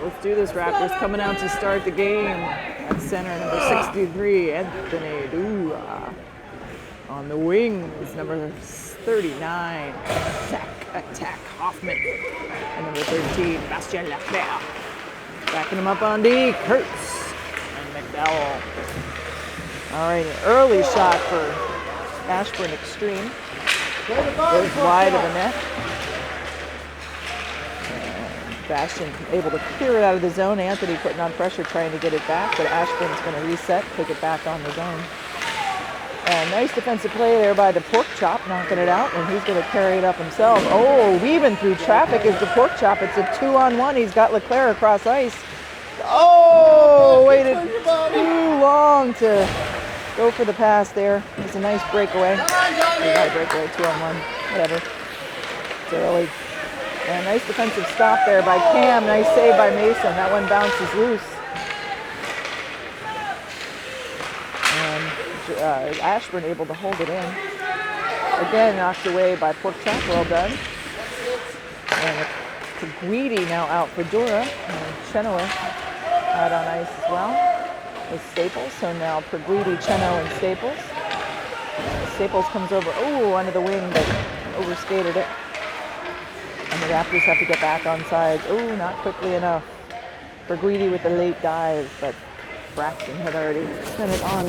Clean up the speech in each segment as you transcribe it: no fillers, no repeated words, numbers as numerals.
let's do this, Raptors. Coming out to start the game at center, number 63, Anthony Dura. On the wings, number 39, Attack Hoffman. And number 13, Bastien Leclerc. Backing him up on D, Kurtz and McDowell. All right, an early shot for Ashburn Xtreme. Goes wide of the net. Bastien able to clear it out of the zone. Anthony putting on pressure, trying to get it back, but Ashburn's going to reset, take it back on the zone. And nice defensive play there by the Pork Chop, knocking it out, and he's going to carry it up himself. Oh, weaving through traffic is the Pork Chop. It's a 2-on-1. He's got Leclerc across ice. Oh, waited too long to go for the pass there. It's a nice breakaway. Not a breakaway, 2-on-1, whatever. It's early. And nice defensive stop there by Cam. Nice save by Mason. That one bounces loose. And Ashburn able to hold it in. Again, knocked away by Pork Chop. Well done. And Peewee now out for Dura. And Chenoweth out on ice as well with Staples. So now Peewee, Cheno, and Staples. Staples comes over, under the wing, but overskated it. And the Raptors have to get back on sides. Oh, not quickly enough. Peewee with the late dive, but Braxton had already sent it on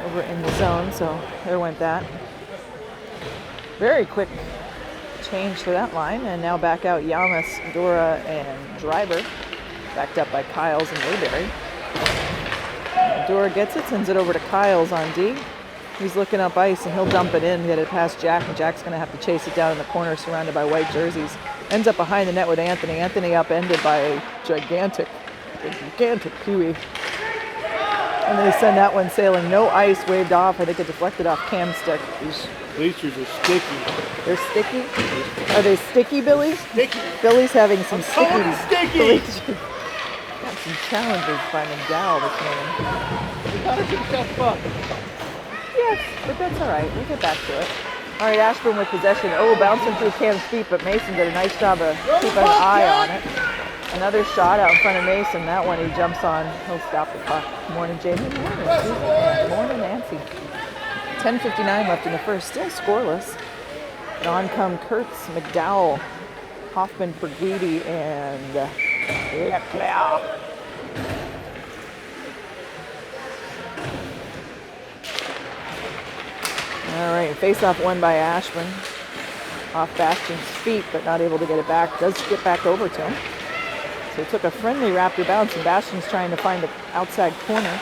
over in the zone, so there went that. Very quick change for that line, and now back out Yamas, Dura, and Driver, backed up by Kyles and Mayberry. Dura gets it, sends it over to Kyles on D. He's looking up ice, and he'll dump it in, get it past Jack, and Jack's going to have to chase it down in the corner, surrounded by white jerseys. Ends up behind the net with Anthony. Anthony upended by a gigantic Peewee. And they send that one sailing. No ice, waved off. I think it deflected off Cam's stick. These bleachers are sticky. They're sticky? Are they sticky, Billy? Sticky. Billy's having some sticky bleachers. Sticky. Got some challenges by McDowell this morning. You gotta be tough up. Yes, but that's all right. We'll get back to it. All right, Ashburn with possession. Oh, bouncing through Cam's feet, but Mason did a nice job of keeping an eye on it. Another shot out in front of Mason. That one he jumps on. He'll stop the puck. Morning, Jamie. Morning, Nancy. 10:59 left in the first. Still scoreless. And on come Kurtz, McDowell, Hoffman, Peewee, and Leclerc. All right, face-off won by Ashburn. Off Bastien's feet, but not able to get it back. Does get back over to him. So it took a friendly Raptor bounce, and Bastien's trying to find the outside corner.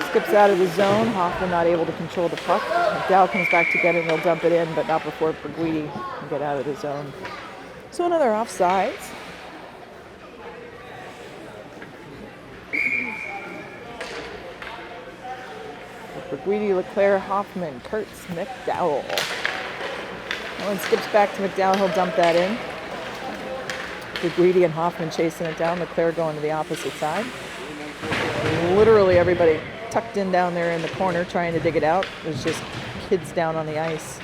Skips out of the zone. Hoffman not able to control the puck. McDowell comes back to get it, and they'll dump it in, but not before Peewee can get out of the zone. So another offsides. Peewee, Leclerc, Hoffman, Kurtz, McDowell. That one skips back to McDowell. He'll dump that in. Peewee and Hoffman chasing it down. Leclerc going to the opposite side. Literally everybody tucked in down there in the corner trying to dig it out. There's just kids down on the ice.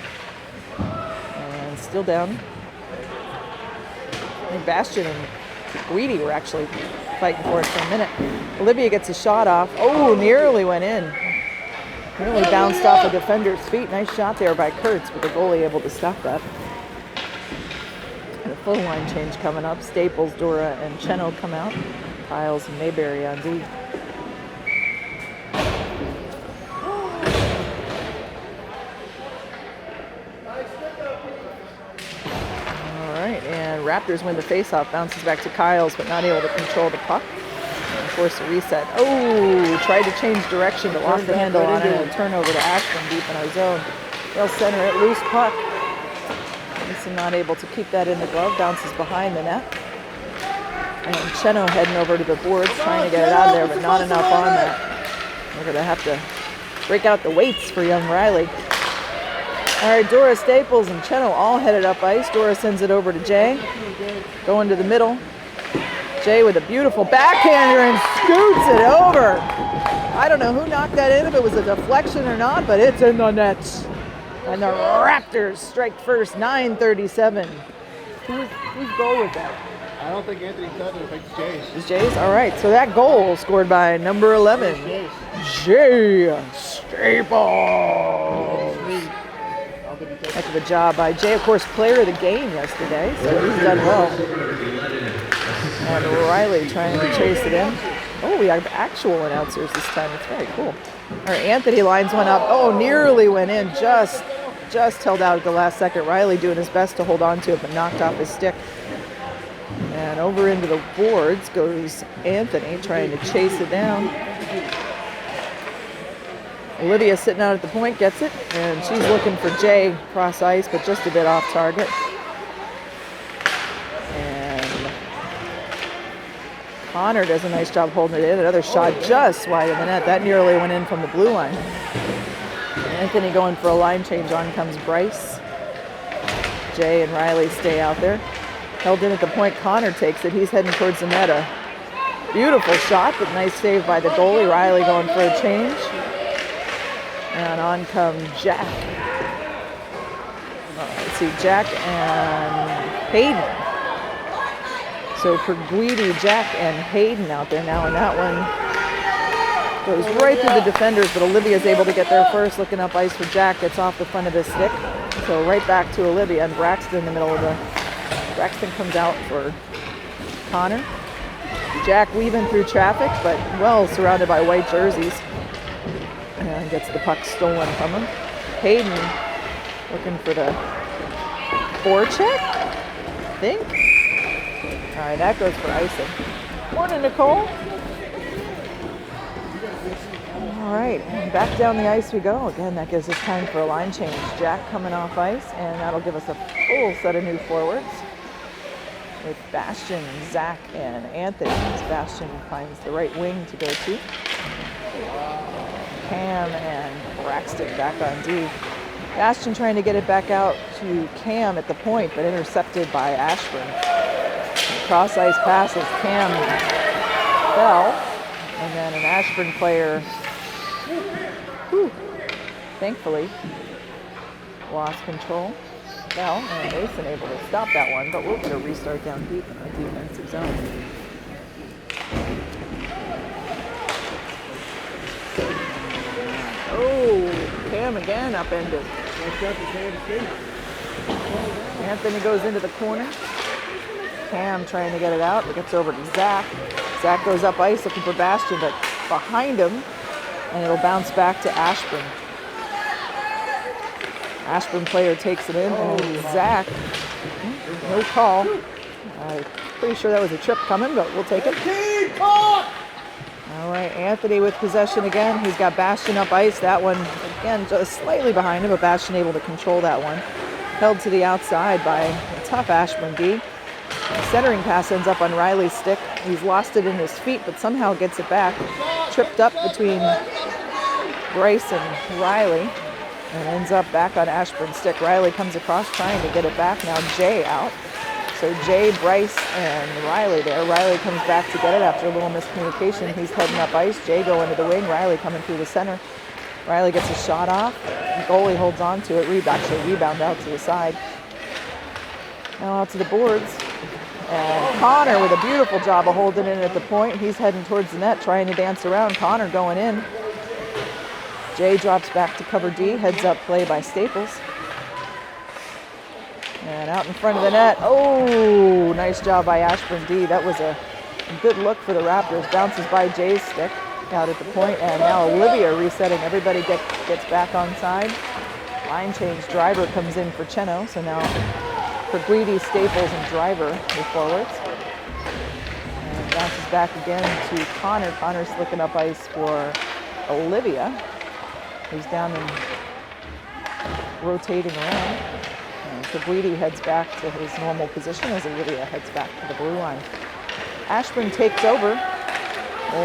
And still down. I think Bastien and Peewee were actually fighting for it for a minute. Olivia gets a shot off. Oh, nearly went in. Nearly bounced off a defender's feet. Nice shot there by Kurtz, but the goalie able to stop that. And a full line change coming up. Staples, Dura, and Cheno come out. Kyles and Mayberry on D. All right, and Raptors win the faceoff. Bounces back to Kyles, but not able to control the puck. Force a reset. Oh, tried to change direction, but lost the handle on it. And a turnover to Ashburn deep in our zone. They'll center it, loose puck. Mason not able to keep that in the glove. Bounces behind the net. And Cheno heading over to the boards, trying to get it out of there, but not enough on that. We're going to have to break out the weights for young Riley. All right, Dora, Staples, and Cheno all headed up ice. Dora sends it over to Jay. Going to the middle. Jay with a beautiful backhander and scoots it over. I don't know who knocked that in, if it was a deflection or not, but it's in the net. And the Raptors strike first, 9:37 Whose goal was that? I don't think Anthony Cutler thinks Jay's. Is Jay's? All right. So that goal scored by number 11, Jay's. Jay Staples. Heck of a job by Jay. Of course, player of the game yesterday, so he's done well. And Riley trying to chase it in. Oh, we have actual announcers this time. It's very cool. All right, Anthony lines one up. Oh, nearly went in. Just held out at the last second. Riley doing his best to hold on to it, but knocked off his stick. And over into the boards goes Anthony trying to chase it down. Olivia sitting out at the point gets it, and she's looking for Jay cross ice, but just a bit off target. And Connor does a nice job holding it in. Another shot just wide of the net. That nearly went in from the blue line. Anthony going for a line change. On comes Bryce. Jay and Riley stay out there. Held in at the point. Connor takes it. He's heading towards the net. A beautiful shot, but nice save by the goalie. Riley going for a change. And on comes Jack. Let's see, Jack and Hayden. So for Guidi, Jack and Hayden out there now, and that one goes right through the defenders, but Olivia's able to get there first. Looking up ice for Jack, gets off the front of his stick. So right back to Olivia, and Braxton in the middle of the... Braxton comes out for Connor. Jack weaving through traffic, but well surrounded by white jerseys. And gets the puck stolen from him. Hayden looking for the forecheck, I think. All right, that goes for icing. Morning, Nicole. All right, back down the ice we go. Again, that gives us time for a line change. Jack coming off ice, and that'll give us a full set of new forwards with Bastian, Zach, and Anthony. As Bastian finds the right wing to go to. Cam and Braxton back on D. Bastian trying to get it back out to Cam at the point, but intercepted by Ashburn. Cross ice passes. Cam fell, and then an Ashburn player, thankfully, lost control. Fell, and Mason able to stop that one, but we'll get a restart down deep in our defensive zone. Oh, Cam again upended. Anthony goes into the corner. Cam trying to get it out. It gets over to Zach. Zach goes up ice looking for Bastian, but behind him, and it'll bounce back to Ashburn. Ashburn player takes it in, and Zach, no call. I'm pretty sure that was a trip coming, but we'll take it. All right, Anthony with possession again. He's got Bastian up ice. That one, again, just slightly behind him, but Bastian able to control that one. Held to the outside by a tough Ashburn D. The centering pass ends up on Riley's stick. He's lost it in his feet, but somehow gets it back. Tripped up between Bryce and Riley, and ends up back on Ashburn's stick. Riley comes across trying to get it back. Now Jay out. So Jay, Bryce, and Riley there. Riley comes back to get it after a little miscommunication. He's heading up ice. Jay going to the wing. Riley coming through the center. Riley gets a shot off. The goalie holds on to it. Rebound out to the side. Now out to the boards. And Connor with a beautiful job of holding it at the point. He's heading towards the net, trying to dance around. Connor going in. Jay drops back to cover D. Heads up play by Staples. And out in front of the net. Oh, nice job by Ashburn D. That was a good look for the Raptors. Bounces by Jay's stick out at the point. And now Olivia resetting. Everybody gets back on side. Line change. Driver comes in for Cheno. So now for Guidi, Staples, and Driver, the forwards. And bounces back again to Connor. Connor's looking up ice for Olivia, who's down and rotating around. And Guidi heads back to his normal position as Olivia heads back to the blue line. Ashburn takes over.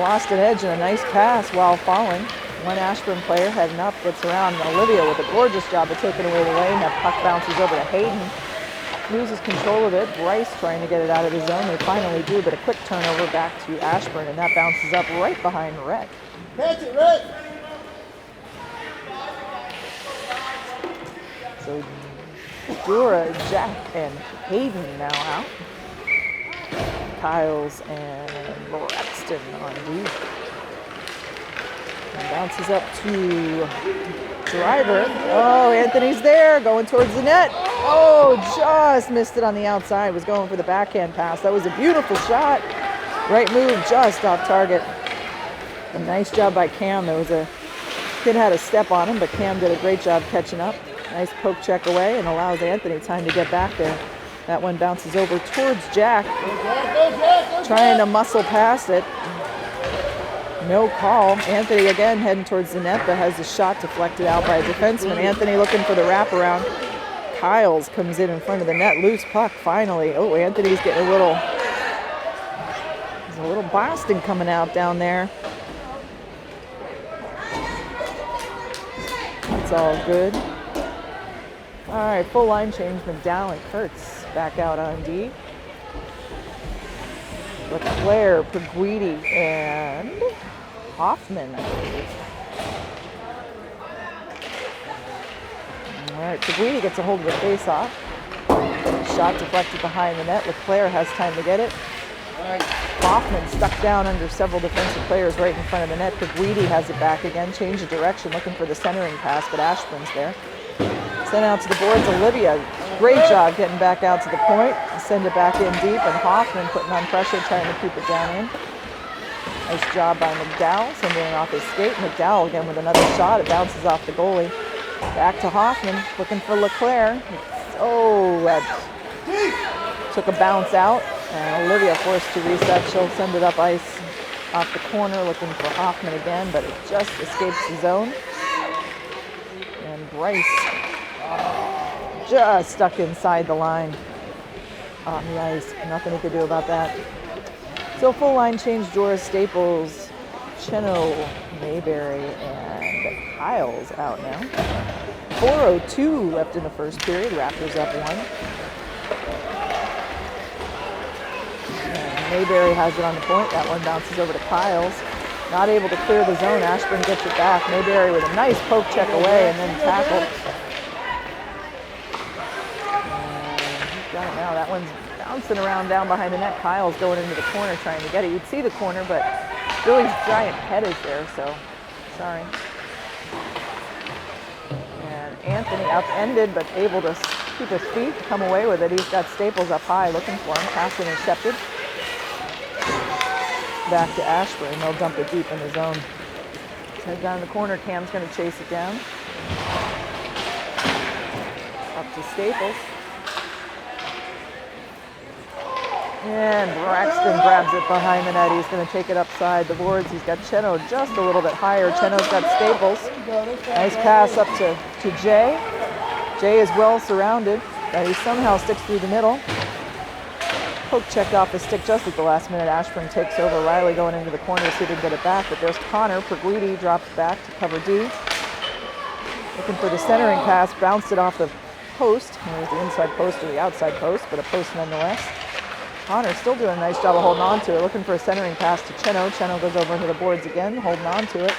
Lost an edge and a nice pass while falling. One Ashburn player heading up, gets around, and Olivia with a gorgeous job of taking away the lane. That puck bounces over to Hayden. Loses control of it. Bryce trying to get it out of the zone. They finally do, but a quick turnover back to Ashburn, and that bounces up right behind Red. Catch it, Red! So Dora, Jack, and Hayden now out. Kyles and Braxton on D. And bounces up to Driver. Oh, Anthony's there, going towards the net. Oh, just missed it on the outside. Was going for the backhand pass. That was a beautiful shot. Right move, just off target. A nice job by Cam. There was a kid had a step on him, but Cam did a great job catching up. Nice poke check away and allows Anthony time to get back there. That one bounces over towards Jack. Trying to muscle past it. No call. Anthony again heading towards the net, but has the shot deflected out by a defenseman. Anthony looking for the wraparound. Kyles comes in front of the net. Loose puck finally. Oh, Anthony's getting a little blasting coming out down there. That's all good. All right, full line change. McDowell and Kurtz back out on D. Leclerc, Peewee, and Hoffman, I believe. All right, Peewee gets a hold of the face-off. Shot deflected behind the net. Leclerc has time to get it. Hoffman stuck down under several defensive players right in front of the net. Peewee has it back again. Change of direction, looking for the centering pass, but Ashburn's there. Sent out to the boards. Olivia, great job getting back out to the point. Send it back in deep, and Hoffman putting on pressure, trying to keep it down in. Nice job by McDowell, sending it off his skate. McDowell again with another shot. It bounces off the goalie. Back to Hoffman, looking for Leclerc. Oh, that took a bounce out, and Olivia forced to reset. She'll send it up ice off the corner, looking for Hoffman again, but it just escapes the zone. And Bryce just stuck inside the line on the ice. Nothing he could do about that. So full line change, Dora, Staples, Cheno, Mayberry, and Kyles out now. 4:02 left in the first period. Raptors up 1. And Mayberry has it on the point. That one bounces over to Kyles. Not able to clear the zone. Ashburn gets it back. Mayberry with a nice poke check away and then tackled. And he's got it now. That one's bouncing around down behind the net. Kyle's going into the corner trying to get it. You'd see the corner, but Billy's giant head is there, so sorry. And Anthony upended, but able to keep his feet, come away with it. He's got Staples up high looking for him. Pass intercepted. Back to Ashburn. They'll dump it deep in the zone. Head down the corner. Cam's going to chase it down. Up to Staples. And Braxton grabs it behind the net. He's going to take it upside the boards. He's got Cheno just a little bit higher. Cheno's got Staples. Nice pass up to Jay. Jay is well surrounded, but he somehow sticks through the middle. Poke checked off the stick just at the last minute. Ashburn takes over. Riley going into the corner to see if he can get it back, but there's Connor. Peewee drops back to cover D. Looking for the centering pass. Bounced it off the post. There's the inside post or the outside post, but a post nonetheless. Connor still doing a nice job of holding on to it. Looking for a centering pass to Cheno. Cheno goes over into the boards again, holding on to it.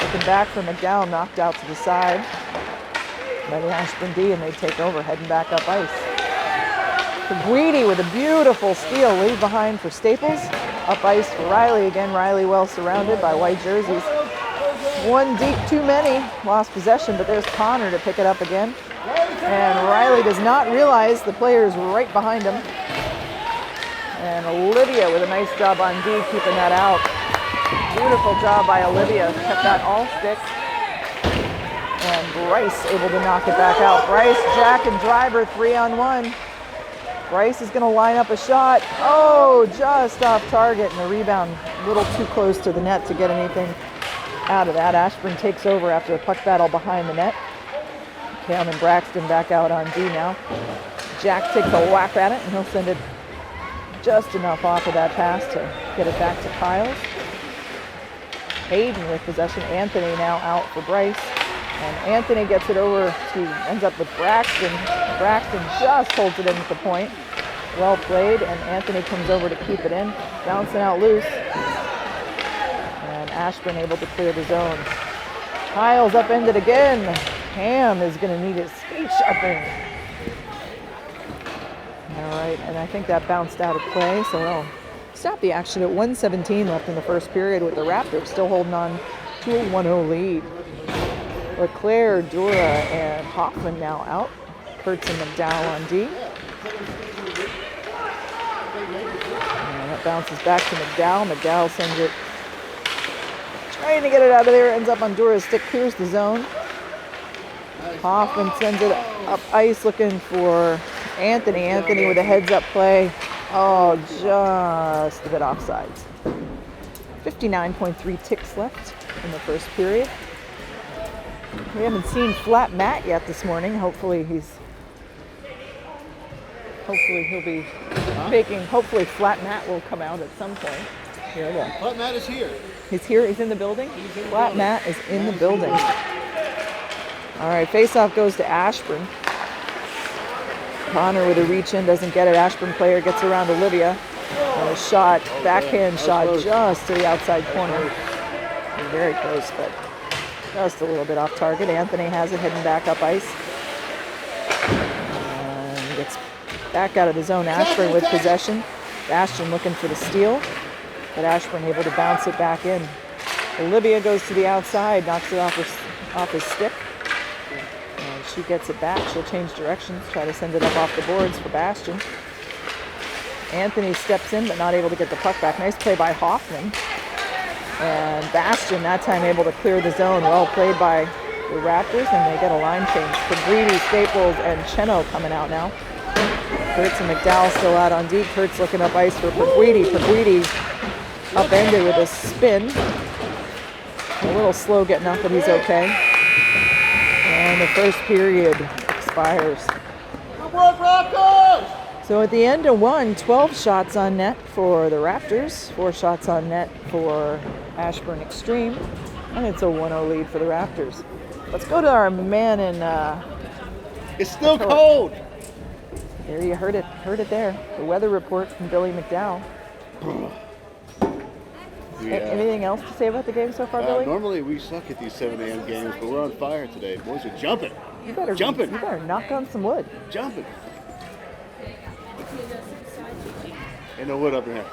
Looking back for McDowell, knocked out to the side by the Ashburn D, and they take over, heading back up ice. Peewee with a beautiful steal, leave behind for Staples. Up ice for Riley again. Riley well surrounded by white jerseys. One deep, too many. Lost possession, but there's Connor to pick it up again. And Riley does not realize the player's right behind him. And Olivia with a nice job on D, keeping that out. Beautiful job by Olivia, kept that all stick. And Bryce able to knock it back out. Bryce, Jack, and Driver 3-on-1. Bryce is going to line up a shot. Oh, just off target, and the rebound a little too close to the net to get anything out of that. Ashburn takes over after a puck battle behind the net. Cam and Braxton back out on D now. Jack takes a whack at it, and he'll send it just enough off of that pass to get it back to Kyles. Hayden with possession. Anthony now out for Bryce. And Anthony gets it over to, ends up with Braxton. Braxton just holds it in at the point. Well played, and Anthony comes over to keep it in. Bouncing out loose. And Ashburn able to clear the zone. Kyles upended again. Cam is going to need his skate sharpened. right, and I think that bounced out of play, so we'll stop the action at 1:17 left in the first period with the Raptors still holding on to a 1-0 lead. LeClaire, Dura, and Hoffman now out. Kurtz and McDowell on D. And that bounces back to McDowell. McDowell sends it, trying to get it out of there, ends up on Dura's stick, clears the zone. Hoffman sends it up ice looking for Anthony. Anthony with a heads-up play. Oh, just a bit offsides. 59.3 ticks left in the first period. We haven't seen Flat Matt yet this morning. Hopefully he'll be making, hopefully Flat Matt will come out at some point. Here we go. Flat Matt is here. He's here, he's in the building? Flat Matt is in the building. All right, face-off goes to Ashburn. Connor with a reach in, doesn't get it. Ashburn player gets around Olivia. And a shot, backhand shot just to the outside corner. Very close, but just a little bit off target. Anthony has it heading back up ice. And gets back out of the zone. Ashburn with possession. Bastion looking for the steal, but Ashburn able to bounce it back in. Olivia goes to the outside, knocks it off his stick. And she gets it back. She'll change directions, try to send it up off the boards for Bastion. Anthony steps in, but not able to get the puck back. Nice play by Hoffman. And Bastion, that time able to clear the zone. Well played by the Raptors, and they get a line change. Pagridi, Staples, and Cheno coming out now. Kurtz and McDowell still out on D. Kurtz looking up ice for Pagridi. Pagridi upended with a spin. A little slow getting up, but he's okay. And the first period expires. Good work, Raptors! So at the end of 12 shots on net for the Raptors, 4 shots on net for Ashburn Xtreme, and it's a 1-0 lead for the Raptors. Let's go to our man in... It's still cold! There you heard it there. The weather report from Billy McDowell. Yeah. Anything else to say about the game so far, Billy? Normally we suck at these 7 a.m. games, but we're on fire today. Boys are jumping. You better knock on some wood. Jumping. Ain't no wood up here.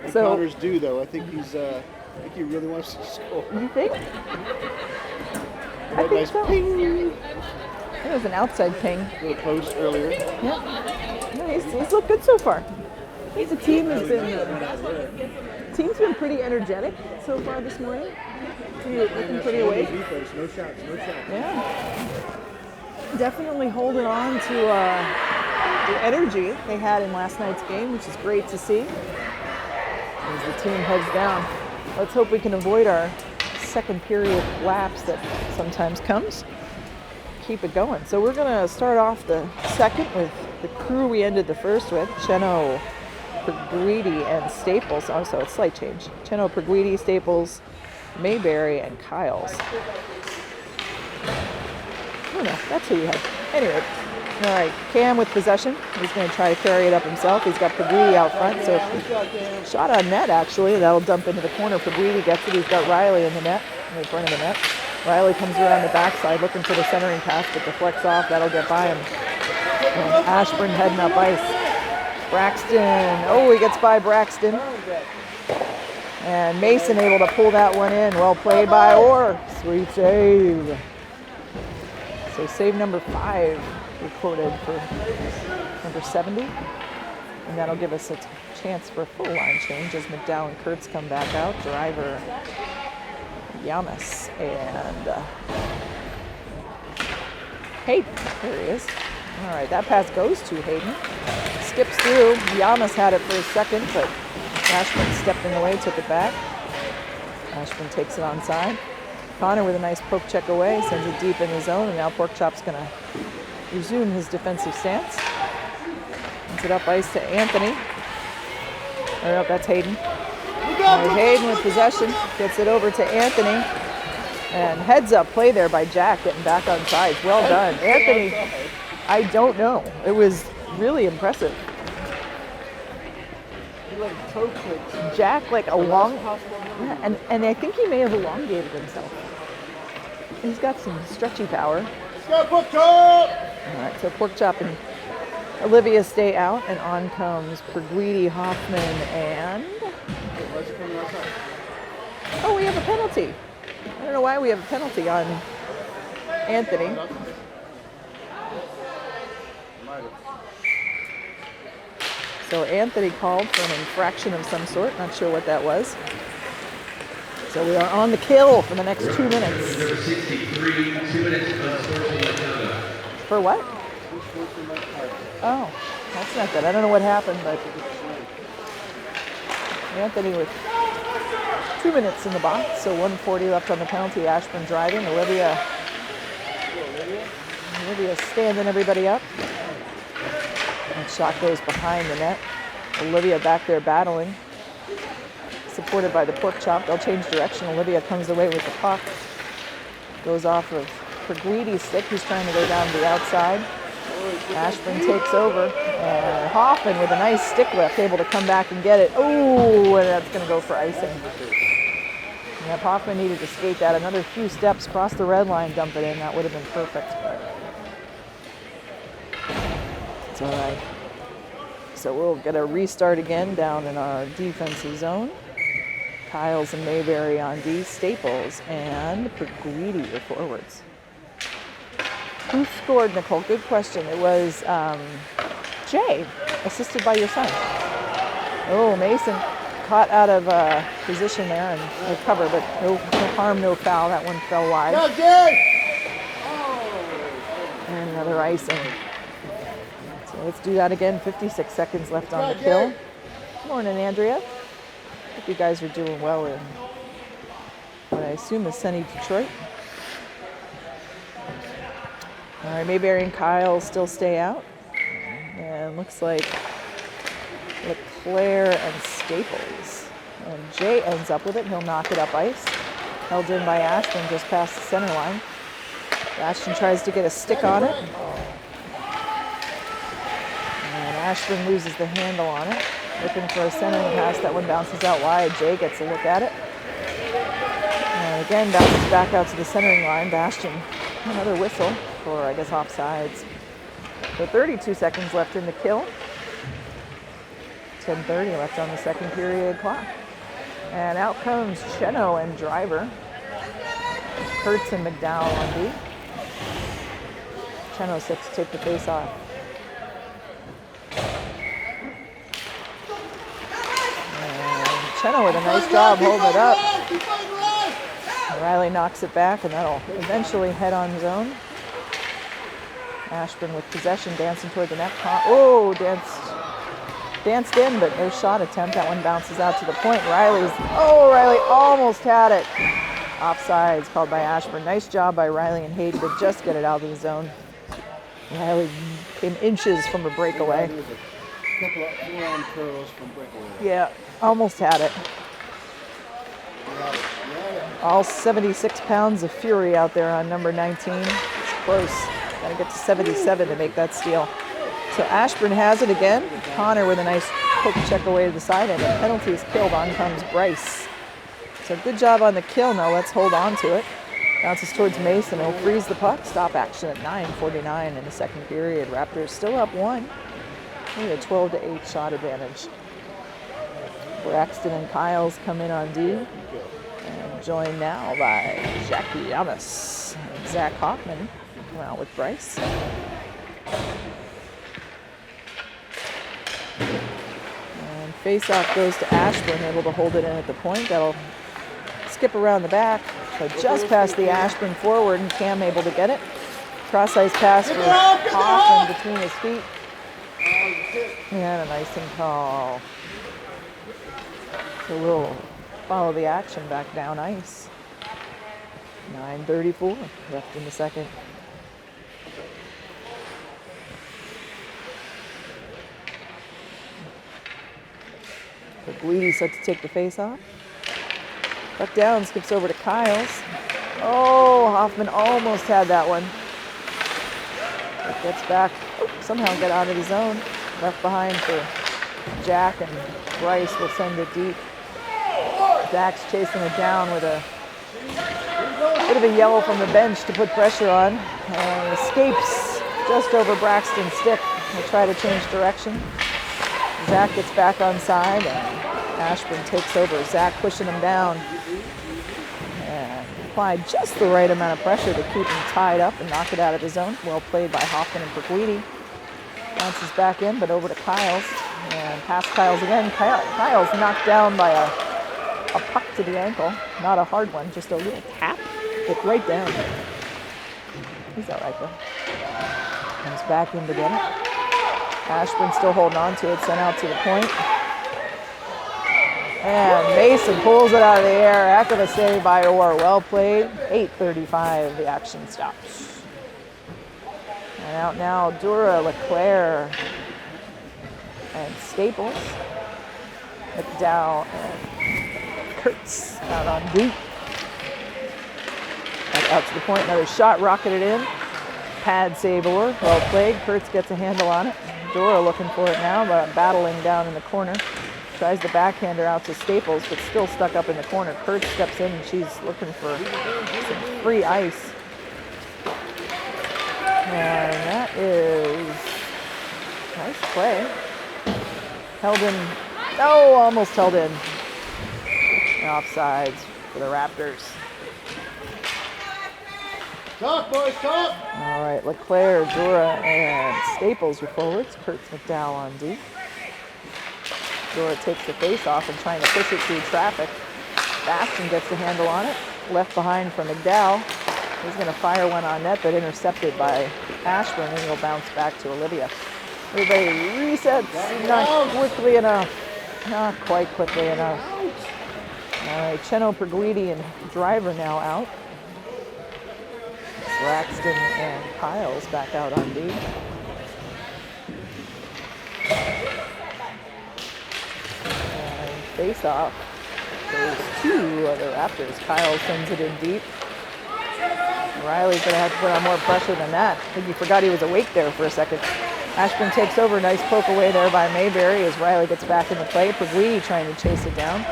And So, Connor's due though. I think he really wants to score. You think? I think Nice so. ping. It was an outside ping. Little post earlier. Yeah. No, he's looked good so far. He's a team that's been team's been pretty energetic so far this morning. Looking pretty awake. Defense, no shots. Yeah. Definitely holding on to the energy they had in last night's game, which is great to see. As the team heads down. Let's hope we can avoid our second period lapse that sometimes comes. Keep it going. So we're going to start off the second with the crew we ended the first with. Cheno, Pagridi, and Staples. Oh, so it's slight change. Cheno, Pagridi, Staples, Mayberry, and Kyles. Oh no, that's who you had. Anyway, all right, Cam with possession. He's going to try to carry it up himself. He's got Pagridi out front, so shot on net actually. That'll dump into the corner. Pagridi gets it. He's got Riley in the net, in front of the net. Riley comes around the backside looking for the centering pass, but deflects off. That'll get by him. And Ashburn heading up ice. Braxton. Oh, he gets by Braxton. And Mason able to pull that one in. Well played by Orr. Sweet save. So save number 5 recorded for number 70. And that'll give us a chance for a full line change as McDowell and Kurtz come back out. Driver, Yamas, and Hayden. There he is. All right, that pass goes to Hayden. Skips through. Yamas had it for a second, but Ashburn stepped in the way, took it back. Ashburn takes it onside. Connor with a nice poke check away, sends it deep in the zone, and now Porkchop's going to resume his defensive stance. Sends it up ice to Anthony. Oh, no, that's Hayden. Hayden with possession, gets it over to Anthony. And heads up play there by Jack, getting back on sides. Well done. Anthony, I don't know. It was really impressive. Jack, like and I think he may have elongated himself. He's got some stretchy power. Let's go, Pork Chop! All right, so Porkchop and Olivia stay out, and on comes Peewee, Hoffman, and... Oh, we have a penalty. I don't know why we have a penalty on Anthony. So Anthony called for an infraction of some sort. Not sure what that was. So we are on the kill for the next 2 minutes. Number 63, 2 minutes of For what? Oh, that's not good. I don't know what happened, but Anthony with 2 minutes in the box, so 1:40 left on the penalty. Ashburn driving. Olivia standing everybody up. And shot goes behind the net. Olivia back there battling, supported by the pork chop. They'll change direction. Olivia comes away with the puck. Goes off of Peewee's stick. He's trying to go down to the outside. Ashburn takes over, and Hoffman with a nice stick lift, able to come back and get it. Oh, and that's going to go for icing. Yep, Hoffman needed to skate that another few steps, cross the red line, dump it in. That would have been perfect, but it's all right. So we'll get a restart again down in our defensive zone. Kyles and Mayberry on D, Staples and Peewee are forwards. Who scored, Nicole? Good question. It was Jay, assisted by your son. Oh, Mason caught out of position there and recovered, but no harm, no foul. That one fell wide. Go, Jay! And another icing. So let's do that again. 56 seconds left on the kill. Morning, Andrea. Hope you guys are doing well in what I assume is sunny Detroit. All right, Mayberry and Kyle still stay out. And looks like LeClaire and Staples. And Jay ends up with it. He'll knock it up ice. Held in by Ashton just past the center line. Ashton tries to get a stick on it. And Ashburn loses the handle on it. Looking for a centering pass. That one bounces out wide. Jay gets a look at it. And again, bounces back out to the centering line. Bastion, another whistle for, I guess, offsides. So 32 seconds left in the kill. 10:30 left on the second period clock. And out comes Cheno and Driver. Kurtz and McDowell on D. Cheno set to take the face off. And Cheno with a nice job holding it up. Riley knocks it back, and that'll eventually head on zone. Ashburn with possession, dancing toward the net. Oh, danced in, but no shot attempt. That one bounces out to the point. Riley almost had it. Offsides called by Ashburn. Nice job by Riley and Hayden to just get it out of the zone. Riley came inches from a breakaway. A couple of forearm curls from breakaway. Yeah, almost had it. All 76 pounds of fury out there on number 19. It's close. Got to get to 77 to make that steal. So Ashburn has it again. Connor with a nice poke check away to the side, and the penalty is killed. On comes Bryce. So good job on the kill. Now let's hold on to it. Bounces towards Mason. He'll freeze the puck. Stop action at 9:49 in the second period. Raptors still up 1. Only a 12-8 shot advantage. Braxton and Kyles come in on D. And joined now by Jackie Yamas and Zach Hoffman. Come out with Bryce. And face-off goes to Ashburn, able to hold it in at the point. That'll skip around the back, but just past the Ashburn forward, and Cam able to get it. Cross-ice pass for Hoffman between his feet. And an icing call. So we'll follow the action back down ice. 9:34 left in the second. Peewee set to take the face off. Buck down, skips over to Kyles. Oh, Hoffman almost had that one. But gets back, somehow get out of the zone. Left behind for Jack, and Bryce will send it deep. Zach's chasing it down with a bit of a yellow from the bench to put pressure on, and escapes just over Braxton's stick. He'll try to change direction. Zach gets back on side, and Ashburn takes over. Zach pushing him down. And applied just the right amount of pressure to keep him tied up and knock it out of the zone. Well played by Hoffman and Peewee. Bounces back in, but over to Kyles. And past Kyles again. Kyles knocked down by a puck to the ankle. Not a hard one, just a little tap. Hit right down. He's all right, though. Comes back in to get it. Ashburn still holding on to it, sent out to the point. And Mason pulls it out of the air. Heck of a save by Orr. Well played. 8:35, the action stops. And out now, Dura, LeClaire, and Staples. McDowell and Kurtz out on D. Back out to the point. Another shot rocketed in. Pad save Orr. Well played. Kurtz gets a handle on it. Dura looking for it now, but battling down in the corner. Tries the backhander out to Staples, but still stuck up in the corner. Kurtz steps in, and she's looking for some free ice. And that is nice play. Held in. Oh, almost held in. Offsides for the Raptors. Talk, boys, talk! All right, LeClaire, Dura, and Staples your forwards. Kurtz, McDowell on D. Dura takes the face off and trying to push it through traffic. Bastion gets the handle on it. Left behind from McDowell. He's going to fire one on net, but intercepted by Ashburn, and he'll bounce back to Olivia. Everybody resets, not quickly enough. Not quite quickly enough. All right, Cheno, Peewee, and Driver now out. Braxton and Kyles back out on D. And face off goes to the Raptors. Kyles sends it in deep. Riley's going to have to put on more pressure than that. I think he forgot he was awake there for a second. Ashburn takes over. Nice poke away there by Mayberry as Riley gets back in the play. Peewee trying to chase it down.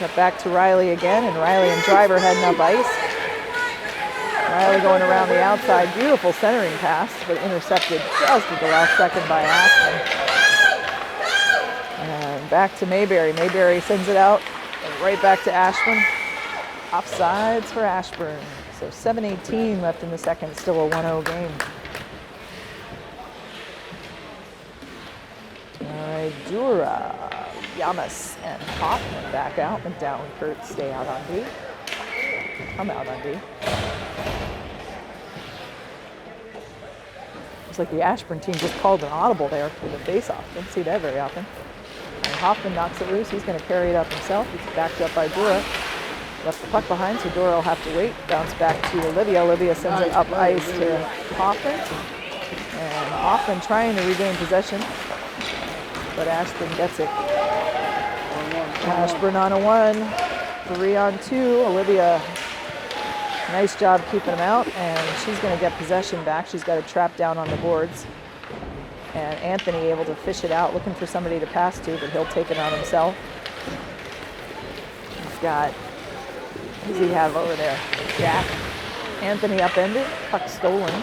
It's back to Riley again, and Riley and Driver heading up ice. Riley going around the outside. Beautiful centering pass, but intercepted just at the last second by Ashburn. And back to Mayberry. Mayberry sends it out, and right back to Ashburn. Offsides for Ashburn. So 7:18 left in the second. Still a 1-0 game. All right, Dura, Yamas, and Hoffman back out. McDowell and Kurtz stay out on D. Come out on D. Looks like the Ashburn team just called an audible there for the face-off. Don't see that very often. And Hoffman knocks it loose. He's going to carry it up himself. He's backed up by Dura. Left the puck behind, so Dura will have to wait. Bounce back to Olivia. Olivia sends it up ice to Hoffman. And Hoffman trying to regain possession, but Ashburn gets it. Ashburn on a 1, 3-on-2. Olivia, nice job keeping him out, and she's going to get possession back. She's got a trap down on the boards. And Anthony able to fish it out, looking for somebody to pass to, but he'll take it on himself. He's got, who does he have over there? Jack. Anthony upended, puck stolen.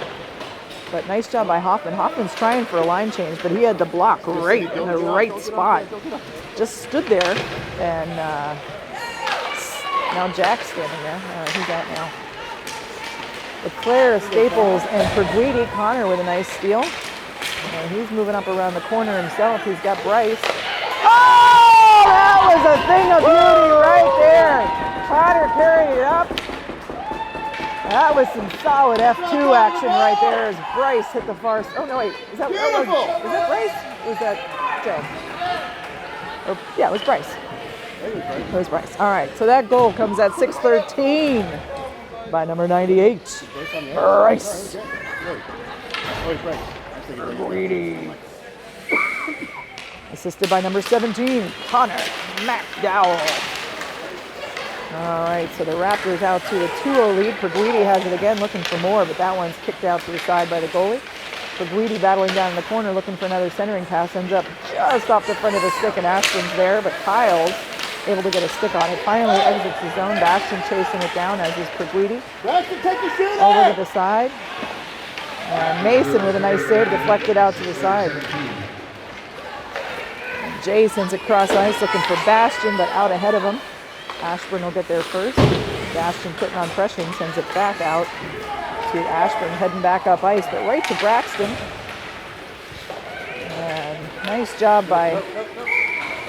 But nice job by Hoffman. Hoffman's trying for a line change, but he had the block right in the right spot. Just stood there, and now Jack's standing there. All right, who's that now? LeClaire, Staples, and Peewee. Connor with a nice steal. And he's moving up around the corner himself. He's got Bryce. Oh, that was a thing of beauty right there. Connor carried it up. That was some solid F2 action right there as Bryce hit the far. Oh no, wait, is that Bryce? Or was that Joe? Or, yeah, it was Bryce. It was Bryce. All right, so that goal comes at 6:13 by number 98, Bryce. Greedy. Assisted by number 17, Connor McDowell. All right, so the Raptors out to a 2-0 lead. Peewee has it again, looking for more, but that one's kicked out to the side by the goalie. Peewee battling down in the corner, looking for another centering pass, ends up just off the front of the stick, and Ashton's there, but Kyle's able to get a stick on it. Finally exits the zone. Bastion chasing it down, as is Peewee. Bastion, take your shoot Over to the side. And Mason with a nice save, deflected out to the side. And Jay sends it cross ice, looking for Bastion, but out ahead of him. Ashburn will get there first. Bastion putting on pressure and sends it back out to Ashburn, heading back up ice, but right to Braxton. And nice job by,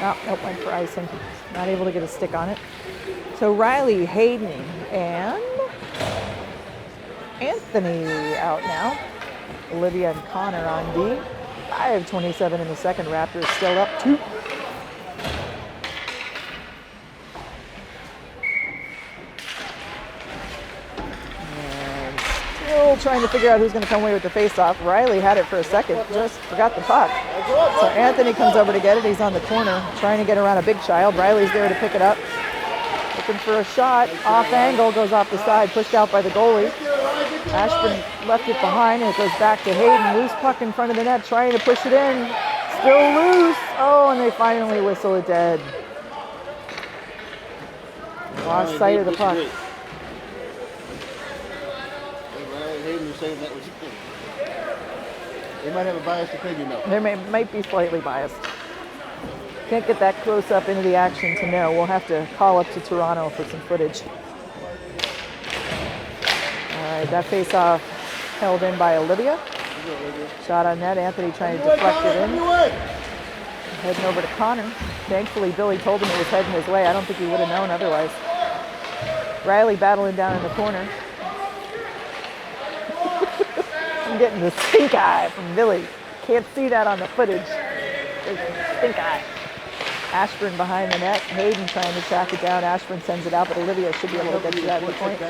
nope, went for icing. Not able to get a stick on it. So Riley, Hayden, and Anthony out now. Olivia and Connor on D. 5:27 in the second. Raptors still up 2. And still trying to figure out who's going to come away with the face-off. Riley had it for a second, just forgot the puck. So Anthony comes over to get it. He's on the corner, trying to get around a big child. Riley's there to pick it up. Looking for a shot, off angle, goes off the side, pushed out by the goalie. Ashburn left it behind, and it goes back to Hayden. Loose puck in front of the net, trying to push it in. Still loose. Oh, and they finally whistle it dead. Lost sight of the puck. Hayden was saying that was. They might have a biased opinion though. They might be slightly biased. Can't get that close up into the action to know. We'll have to call up to Toronto for some footage. All right, that face-off held in by Olivia. Shot on net. Anthony trying to deflect it in. Heading over to Connor. Thankfully, Billy told him it was heading his way. I don't think he would have known otherwise. Riley battling down in the corner. I'm getting the stink eye from Billy. Can't see that on the footage. There's a stink eye. Ashburn behind the net. Hayden trying to track it down. Ashburn sends it out, but Olivia should be able to get to that point.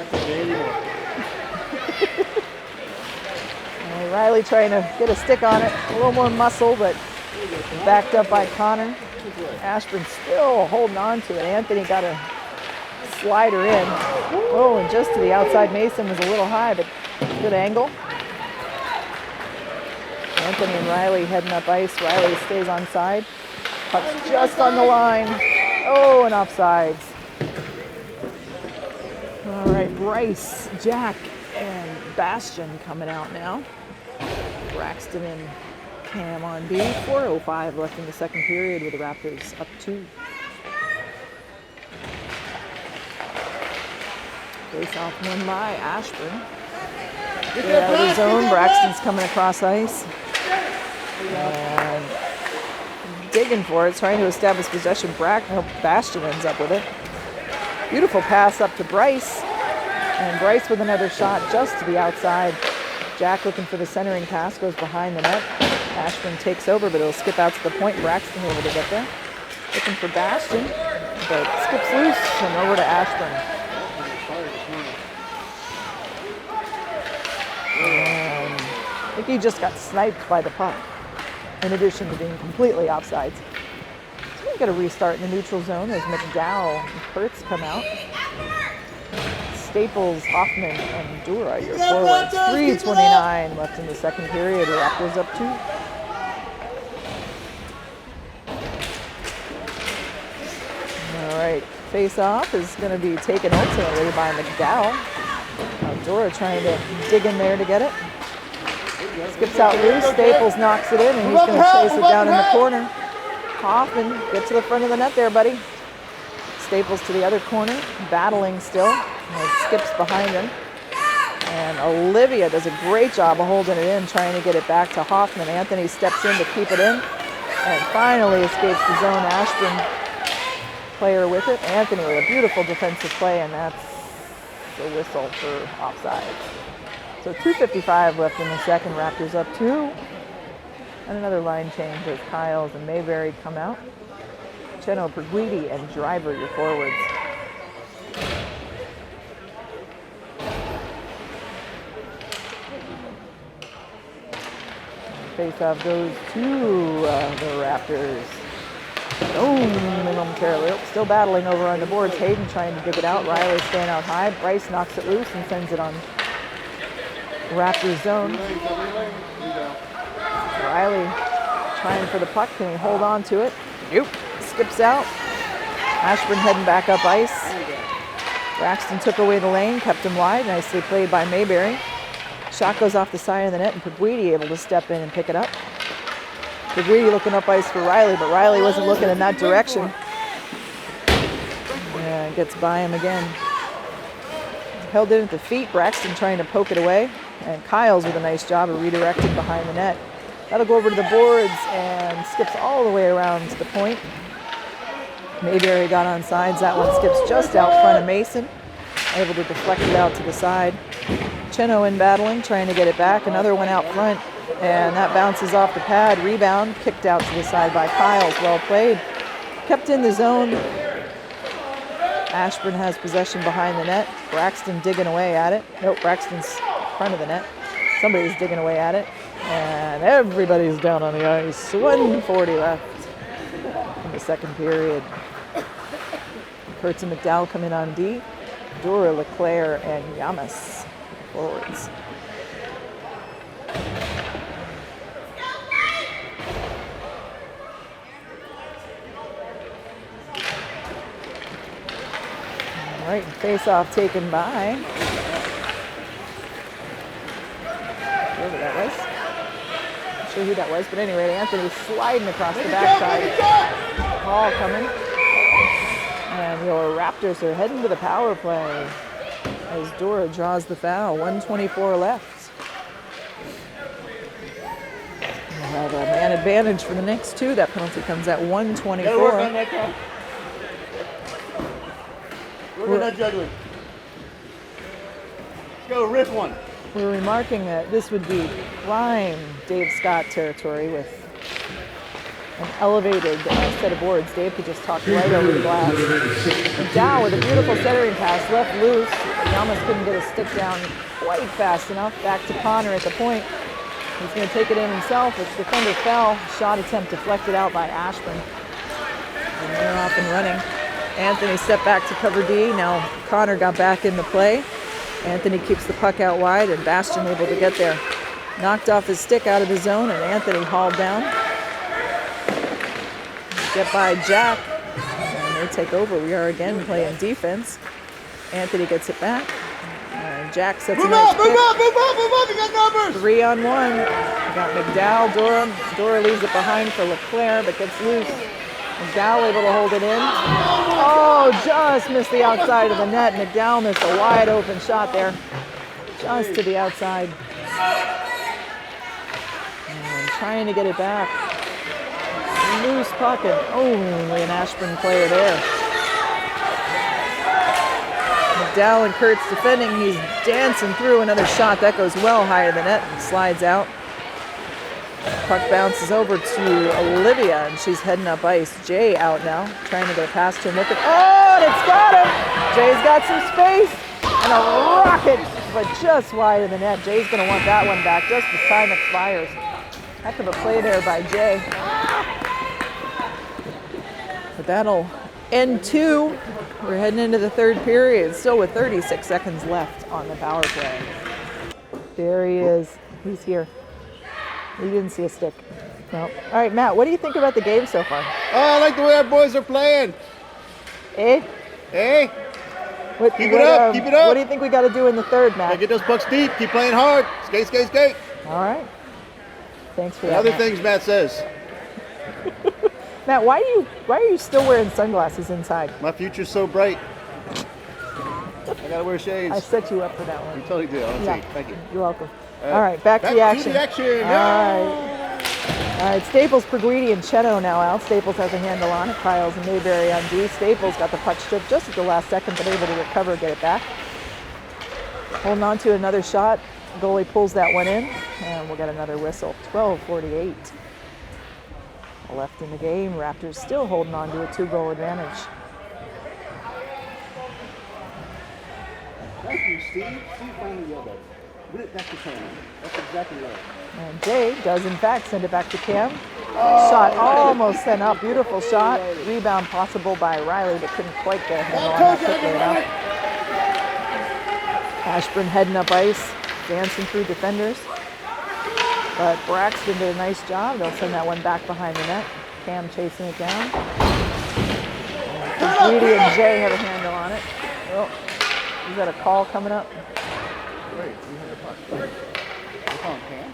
Riley trying to get a stick on it. A little more muscle, but backed up by Connor. Ashburn still holding on to it. Anthony got a slider in. Oh, and just to the outside. Mason was a little high, but good angle. Anthony and Riley heading up ice. Riley stays on side. Puck's just on the line. Oh, and offsides. All right, Bryce, Jack, and Bastion coming out now. Braxton and Cam on B. 4:05 left in the second period with the Raptors up 2. Face-off won by Ashburn. Get out of the zone. Braxton's coming across ice. And digging for it, trying to establish possession. Bastion ends up with it. Beautiful pass up to Bryce. And Bryce with another shot just to the outside. Jack looking for the centering pass, goes behind the net. Ashburn takes over, but it'll skip out to the point. Braxton able to get there. Looking for Bastion, but skips loose and over to Ashburn. And I think he just got sniped by the puck, in addition to being completely offsides. So we get a restart in the neutral zone as McDowell and Kurtz come out. Staples, Hoffman, and Dura, your forwards. 3:29 left in the second period. Raptors up 2. All right, face-off is going to be taken ultimately by McDowell. Dura trying to dig in there to get it. Skips out loose. Staples knocks it in, and he's going to chase it down in the corner. Hoffman, get to the front of the net there, buddy. Staples to the other corner, battling still. It skips behind him. And Olivia does a great job of holding it in, trying to get it back to Hoffman. Anthony steps in to keep it in, and finally escapes the zone. Ashburn player with it. Anthony with a beautiful defensive play, and that's the whistle for offside. So 2:55 left in the second. Raptors up 2. And another line change as Kyles and Mayberry come out. Cheno, Perguidi, and Driver, your forwards. Face-off goes to the Raptors. Boom, momentarily. Still battling over on the boards. Hayden trying to dig it out. Riley staying out high. Bryce knocks it loose and sends it on Raptors zone. Riley trying for the puck. Can he hold on to it? Nope. Skips out. Ashburn heading back up ice. Braxton took away the lane, kept him wide. Nicely played by Mayberry. Shot goes off the side of the net, and Peewee able to step in and pick it up. Peewee looking up ice for Riley, but Riley wasn't looking in that direction. And gets by him again. Held in at the feet. Braxton trying to poke it away. And Kyle's with a nice job of redirecting behind the net. That'll go over to the boards and skips all the way around to the point. Mayberry got on sides. That one skips just out front of Mason. Able to deflect it out to the side. Cheno in battling, trying to get it back. Another one out front. And that bounces off the pad. Rebound. Kicked out to the side by Kyles. Well played. Kept in the zone. Ashburn has possession behind the net. Braxton digging away at it. Nope, Braxton's front of the net. Somebody's digging away at it. And everybody's down on the ice. 1:40 left in the second period. Kurtz and McDowell come in on D. Dora, LeClaire, and Yamas forwards. All right, face-off taken by whoever that was. Not sure who that was, but anyway, Anthony sliding across the backside. Ball coming. And your Raptors are heading to the power play as Dora draws the foul. 1:24 left. We'll have a man advantage for the next two. That penalty comes at 1:24. We're not juggling. Let's go, rip one. We're remarking that this would be prime Dave Scott territory with an elevated set of boards. Dave could just talk right over the glass. McDowell with a beautiful centering pass, left loose. Yamas couldn't get a stick down quite fast enough. Back to Connor at the point. He's going to take it in himself. His defender fell. Shot attempt deflected out by Ashburn. And they're off and running. Anthony stepped back to cover D. Now Connor got back into play. Anthony keeps the puck out wide, and Bastian able to get there. Knocked off his stick out of the zone, and Anthony hauled down. Get by Jack, and they take over. We are again playing defense. Anthony gets it back. And Jack sets a nice pick. Move up, you got numbers! 3-on-1. We got McDowell, Dora. Dora leaves it behind for LeClaire, but gets loose. McDowell able to hold it in. Oh, just missed the outside of the net. McDowell missed a wide open shot there. Just to the outside. And trying to get it back. Loose puck and only an Ashburn player there. McDowell and Kurtz defending. He's dancing through another shot. That goes well high of the net and slides out. Puck bounces over to Olivia, and she's heading up ice. Jay out now, trying to get a pass to him. Looking, oh, and it's got him! Jay's got some space, and a rocket, but just wide of the net. Jay's going to want that one back just as time expires. Heck of a play there by Jay. But that'll end two. We're heading into the third period, still with 36 seconds left on the power play. There he is. He's here. We didn't see a stick. No. All right, Matt, what do you think about the game so far? Oh, I like the way our boys are playing. Eh? Hey, Keep it up, keep it up. What do you think we got to do in the third, Matt? gotta get those pucks deep. Keep playing hard. Skate, skate, skate. All right. Thanks for And that, other Matt. things Matt says. Matt, why are you still wearing sunglasses inside? My future's so bright. I gotta wear shades. I set you up for that one. You totally did. Yeah. Thank you. You're welcome. All right, back to the action. All right, Staples, Peewee, and Cheno now out. Staples has a handle on it. Kyles and Mayberry on D. Staples got the puck stripped just at the last second, but able to recover, get it back. Holding on to another shot. Goalie pulls that one in, and we'll get another whistle. 12:48 left in the game. Raptors still holding on to a 2-goal advantage. Thank you, Steve. Steve finally yelled at me. Put it back to Cam. That's exactly right. And Jay does, in fact, send it back to Cam. Shot almost sent up. Beautiful shot. Rebound possible by Riley, but couldn't quite get a handle on that quickly enough. Ashburn heading up ice, dancing through defenders. But Braxton did a nice job. They'll send that one back behind the net. Cam chasing it down. Peewee and Jay have a handle on it. Oh, is that a call coming up? Great. calling Cam?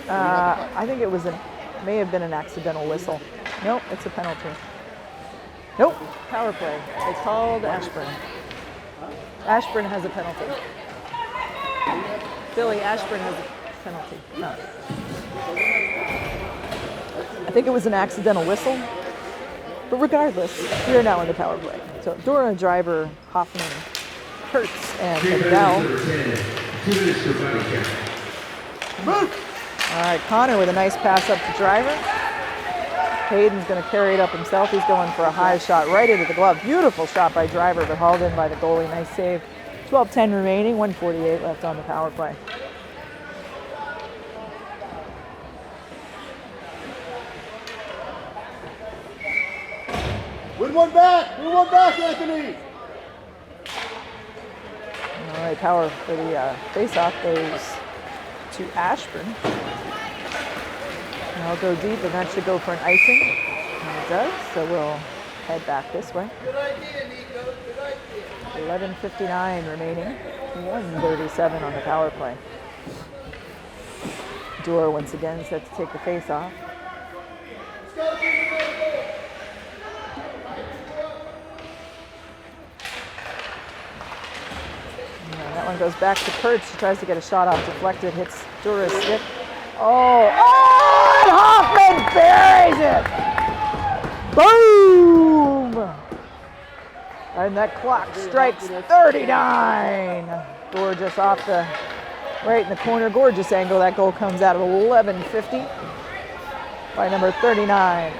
I think it was may have been an accidental whistle. Nope, it's a penalty. Nope, power play. They called Ashburn. Ashburn has a penalty. Billy, Ashburn has a penalty. No. I think it was an accidental whistle. But regardless, we are now in the power play. So Dora, Driver, Hoffman, Kurtz, and McDowell. 2 minutes for body count. All right, Connor with a nice pass up to Driver. Hayden's going to carry it up himself. He's going for a high shot right into the glove. Beautiful shot by Driver, but hauled in by the goalie. Nice save. 12:10 remaining, 1:48 left on the power play. Win one back, Anthony. All right, power for the face-off goes to Ashburn. And I'll go deep, and that should go for an icing. And it does, so we'll head back this way. Good idea, Nico. Good idea. 11:59 remaining, 1:37 on the power play. Dora once again set to take the face-off. That one goes back to Kurtz. She tries to get a shot off deflected, hits Dora's stick. Oh, and Hoffman buries it! Boom! And that clock strikes 39. Gorgeous off the, right in the corner. Gorgeous angle. That goal comes out of 11:50 by number 39.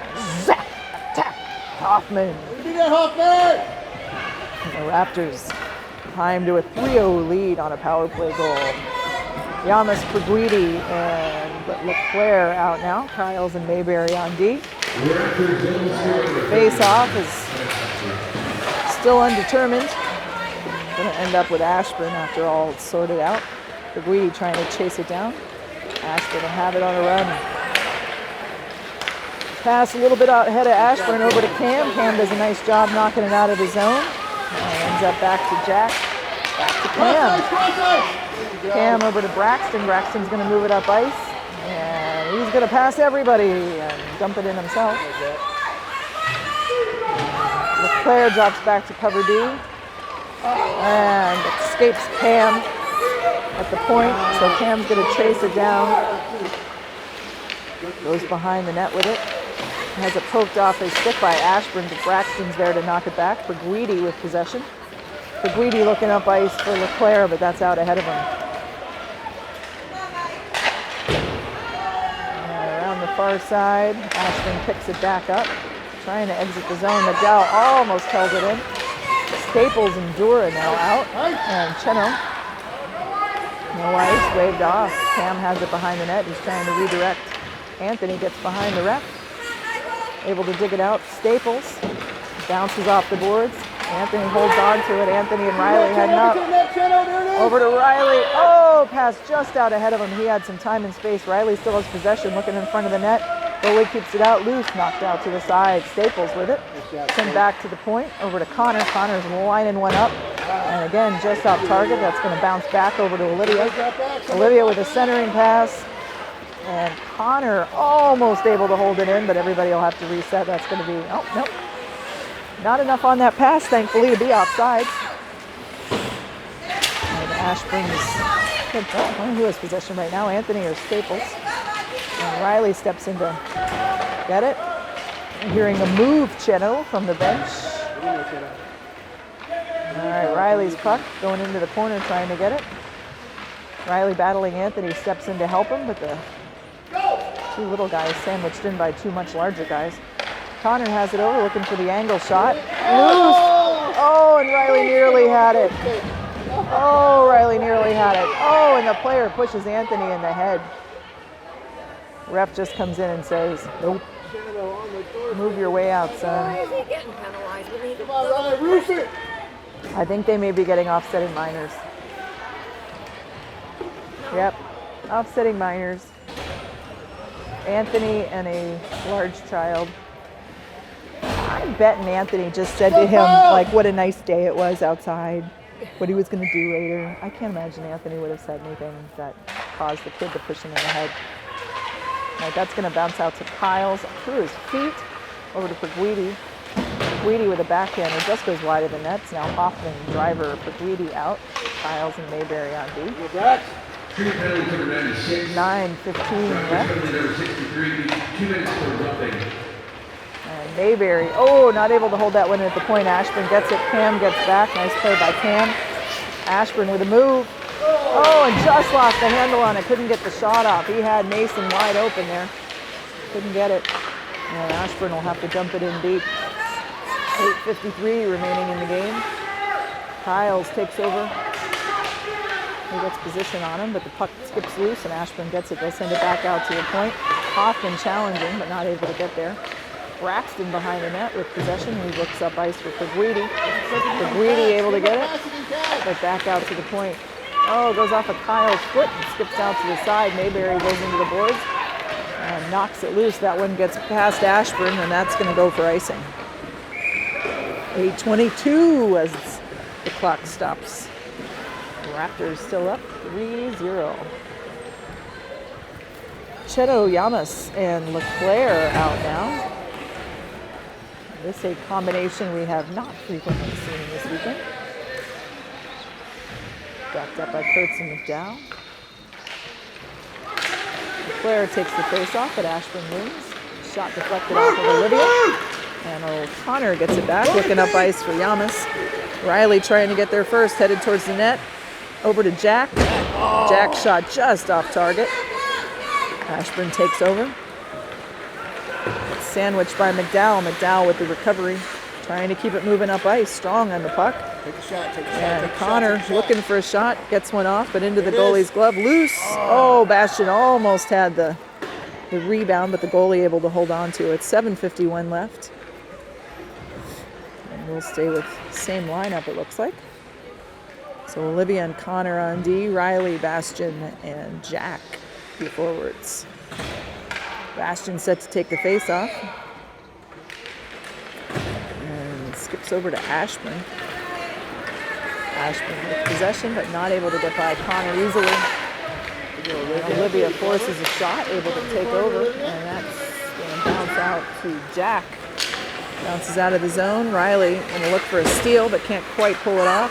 Zap! Attack! Hoffman. Do that, Hoffman! And the Raptors time to a 3-0 lead on a power play goal. Yamas, Peewee, and Leclerc out now. Kyles and Mayberry on D. Face off is still undetermined. Going to end up with Ashburn after all it's sorted out. Peewee trying to chase it down. Ashburn will have it on a run. Pass a little bit out ahead of Ashburn over to Cam. Cam does a nice job knocking it out of his zone. Ends up back to Jack. Back to Cam. Cam over to Braxton. Braxton's going to move it up ice. And he's going to pass everybody and dump it in himself. Leclerc drops back to cover D. And escapes Cam at the point. So Cam's going to chase it down. Goes behind the net with it. Has it poked off his stick by Ashburn, but Braxton's there to knock it back. Peewee with possession. Peewee looking up ice for Leclerc, but that's out ahead of him. Around the far side, Ashburn picks it back up. Trying to exit the zone. McDowell almost held it in. Staples and Dura now out. And Cheno. No ice, waved off. Cam has it behind the net. He's trying to redirect. Anthony gets behind the ref. Able to dig it out. Staples bounces off the boards. Anthony holds on to it. Anthony and Riley heading up. Over to Riley. Oh, pass just out ahead of him. He had some time and space. Riley still has possession, looking in front of the net. Goalie keeps it out loose, knocked out to the side. Staples with it. Sent back to the point. Over to Connor. Connor's lining one up. And again, just off target. That's going to bounce back over to Olivia. Olivia with a centering pass. And Connor almost able to hold it in, but everybody will have to reset. That's going to be, oh, nope. Not enough on that pass, thankfully, to be offside. And Ashburn's, I don't know who has possession right now, Anthony or Staples. And Riley steps in to get it. I'm hearing a move, Cheno, from the bench. All right, Riley's puck going into the corner trying to get it. Riley battling Anthony, steps in to help him, but the two little guys sandwiched in by two much larger guys. Connor has it over, looking for the angle shot. Loose! Oh, and Riley nearly had it. Oh, Riley nearly had it. Oh, and the player pushes Anthony in the head. Ref just comes in and says, nope. Move your way out, son. Why is he getting penalized? Come on, Riley, roof it! I think they may be getting offsetting minors. Yep, offsetting minors. Anthony and a large child. I'm betting Anthony just said to him, like, what a nice day it was outside, what he was going to do later. I can't imagine Anthony would have said anything that caused the kid to push him in the head. All right, that's going to bounce out to Kyles through his feet, over to Peewee. Peewee with a backhand. It just goes wide of the nets. Now Hoffman, driver, Peewee out. Kyles and Mayberry on D. 9:15 left. And Mayberry, oh, not able to hold that one at the point. Ashburn gets it. Cam gets back. Nice play by Cam. Ashburn with a move. Oh, and just lost the handle on it. Couldn't get the shot off. He had Mason wide open there. Couldn't get it. And Ashburn will have to dump it in deep. 8:53 remaining in the game. Kyles takes over. He gets position on him, but the puck skips loose and Ashburn gets it. They'll send it back out to the point. Hoffman challenging, but not able to get there. Braxton behind the net with possession. He looks up ice for Peewee. Peewee able to get it, but back out to the point. Oh, goes off of Kyle's foot and skips out to the side. Mayberry goes into the boards and knocks it loose. That one gets past Ashburn, and that's going to go for icing. 8:22 as the clock stops. Raptors still up 3-0. Cheto, Yamas, and Leclerc out now. This is a combination we have not frequently seen this weekend. Backed up by Kurtz and McDowell. Leclerc takes the face-off, but Ashburn wins. Shot deflected off of Olivia. And O'Connor gets it back, looking up ice for Yamas. Riley trying to get there first, headed towards the net. Over to Jack. Jack shot just off target. Ashburn takes over. It's sandwiched by McDowell. McDowell with the recovery, trying to keep it moving up ice. Strong on the puck. Take a shot, take a shot. And Connor looking for a shot, gets one off, but into the goalie's glove. Loose. Oh, Bastian almost had the rebound, but the goalie able to hold on to it. 7:51 left. And we'll stay with the same lineup, it looks like. So Olivia and Connor on D, Riley, Bastian, and Jack be forwards. Bastian set to take the face-off. And skips over to Ashburn. Ashburn with possession, but not able to get by Connor easily. And Olivia forces a shot, able to take over, and that's going to bounce out to Jack. Bounces out of the zone. Riley going to look for a steal, but can't quite pull it off.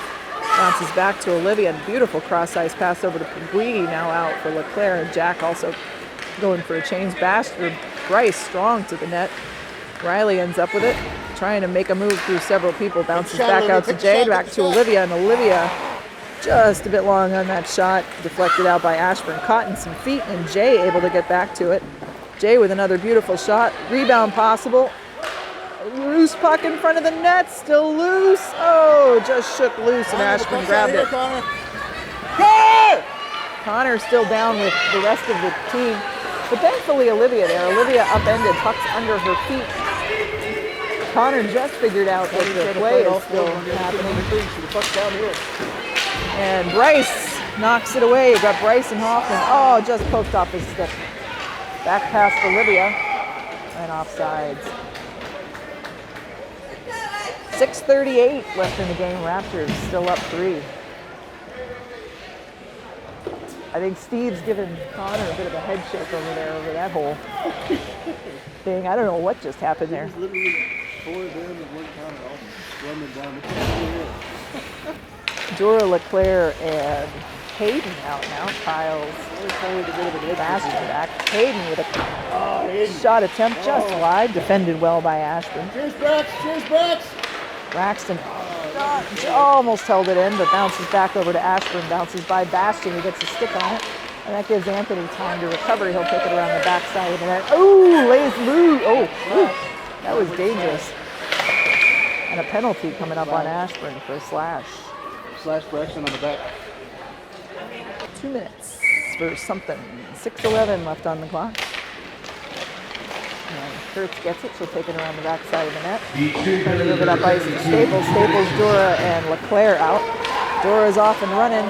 Bounces back to Olivia. Beautiful cross-ice pass over to Peewee, now out for Leclerc. And Jack also going for a change. Bryce strong to the net. Riley ends up with it, trying to make a move through several people. Bounces back out to Jade, back to Olivia, and Olivia just a bit long on that shot. Deflected out by Ashburn. Caught in some feet, and Jay able to get back to it. Jay with another beautiful shot. Rebound possible. Loose puck in front of the net, still loose. Oh, just shook loose and Ashburn grabbed it. Connor still down with the rest of the team, but thankfully Olivia there. Olivia upended, puck's under her feet. Connor just figured out that the play is still happening. And Bryce knocks it away. You got Bryce and Hoffman. Oh, just poked off his stick. Back past Olivia and offsides. 6:38 left in the game. Raptors still up 3. I think Steve's giving Connor a bit of a head shake over there, over that whole thing. I don't know what just happened there. Literally 4 of them and 1 Connor all running down the Dora, Leclerc, and Hayden out now. Kyle's Bastian back. Hayden with a shot attempt just wide, defended well by Ashburn. Cheers, Brax! Cheers, Brax! Braxton almost held it in, but bounces back over to Ashburn. Bounces by Bastian, who gets a stick on it. And that gives Anthony time to recover. He'll take it around the backside of the net. Ooh, lays loose. Oh, that was dangerous. And a penalty coming up on Ashburn for a slash. Slash Braxton on the back. 2 minutes for something. 6:11 left on the clock. And Kurtz gets it. She'll take it around the backside of the net. Trying to move it up ice to Staples. Staples, Dora, and Leclerc out. Dora's off and running.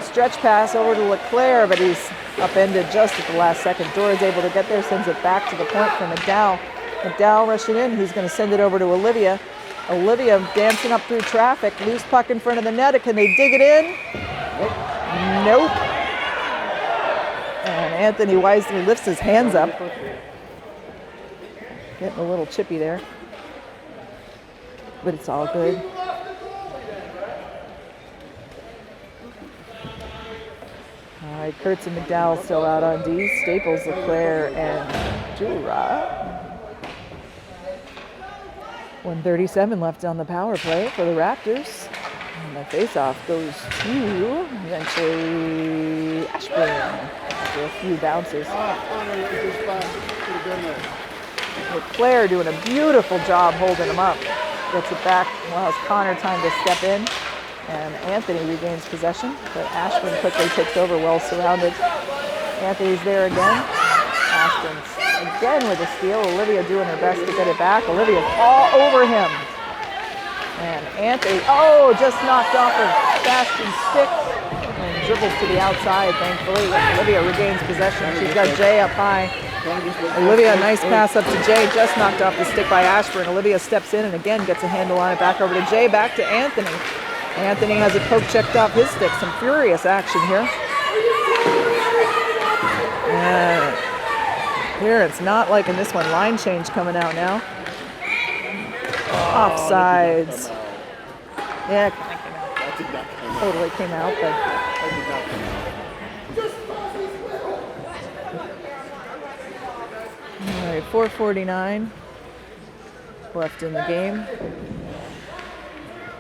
Stretch pass over to Leclerc, but he's upended just at the last second. Dora's able to get there, sends it back to the point for McDowell. McDowell rushing in, who's going to send it over to Olivia. Olivia dancing up through traffic. Loose puck in front of the net. Can they dig it in? Nope. And Anthony wisely lifts his hands up. Getting a little chippy there. But it's all good. All right, Kurtz and McDowell still out on D. Staples, LeClaire, and Jura. 1:37 left on the power play for the Raptors. And the face-off goes to, eventually, Ashburn after a few bounces. LeClaire doing a beautiful job holding him up. Gets it back, allows Connor time to step in. And Anthony regains possession, but Ashburn quickly takes over, well surrounded. Anthony's there again. Ashburn's again with a steal. Olivia doing her best to get it back. Olivia's all over him. And Anthony, just knocked off of Bastion's stick and dribbles to the outside, thankfully. Olivia regains possession. She's got Jay up high. Olivia, a nice pass up to Jay, just knocked off the stick by Ashburn. Olivia steps in and again gets a handle on it, back over to Jay, back to Anthony. Anthony has a poke checked off his stick. Some furious action here. And here it's not like in this one. Line change coming out now. Offsides. Yeah, it came out. Totally came out, but. All right, 4:49 left in the game.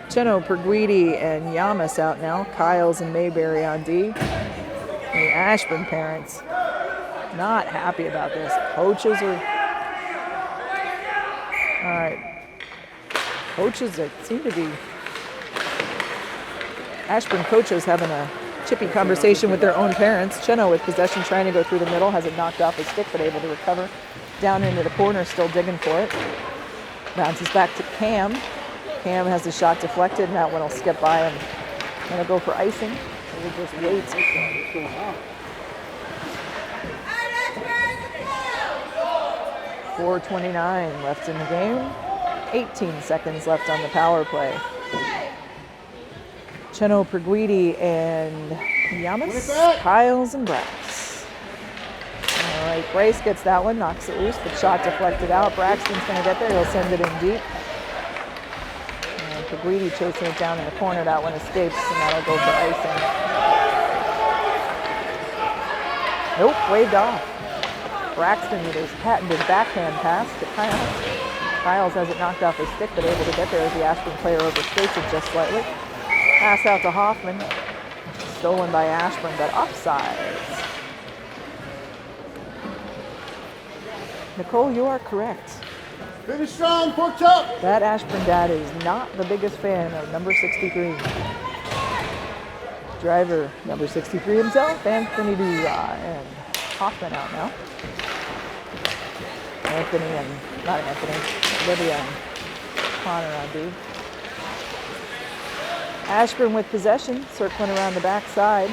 Cheno, Perguidi, and Yamas out now. Kyles and Mayberry on D. The Ashburn parents not happy about this. Coaches are... All right. Coaches that seem to be... Ashburn coaches having a chippy conversation with their own parents. Cheno with possession trying to go through the middle. Has it knocked off his stick, but able to recover. Down into the corner, still digging for it. Bounces back to Cam. Cam has the shot deflected, and that one will skip by him. Gonna go for icing. So we'll just wait. 4:29 left in the game. 18 seconds left on the power play. Cheno, Perguidi, and Yamas, Kyles, and Brax. All right, Grace gets that one, knocks it loose, but shot deflected out. Braxton's gonna get there, he'll send it in deep. Perguidi chasing it down in the corner. That one escapes, and that'll go for icing. Nope, waved off. Braxton with his patented backhand pass to Kyles. Kyles has it knocked off his stick, but able to get there as the Ashburn player overstates it just slightly. Pass out to Hoffman. Stolen by Ashburn, but offsides. Nicole, you are correct. Finish strong, pork chop! That Ashburn dad is not the biggest fan of number 63. Driver, number 63 himself, Anthony Dura, and Hoffman out now. Olivia and Connor on D. Ashburn with possession, circling around the backside.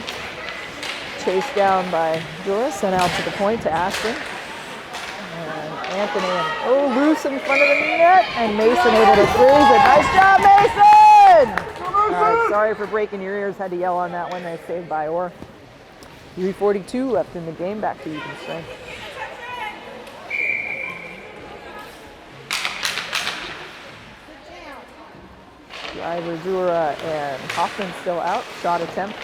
Chased down by Dura, sent out to the point to Ashburn. Anthony and loose in front of the net, and Mason able to freeze it. Nice job, Mason! All right, sorry for breaking your ears. Had to yell on that one. Nice save by Orr. 3:42 left in the game. Back to even strength. Driver, Dura, and Hoffman still out. Shot attempt.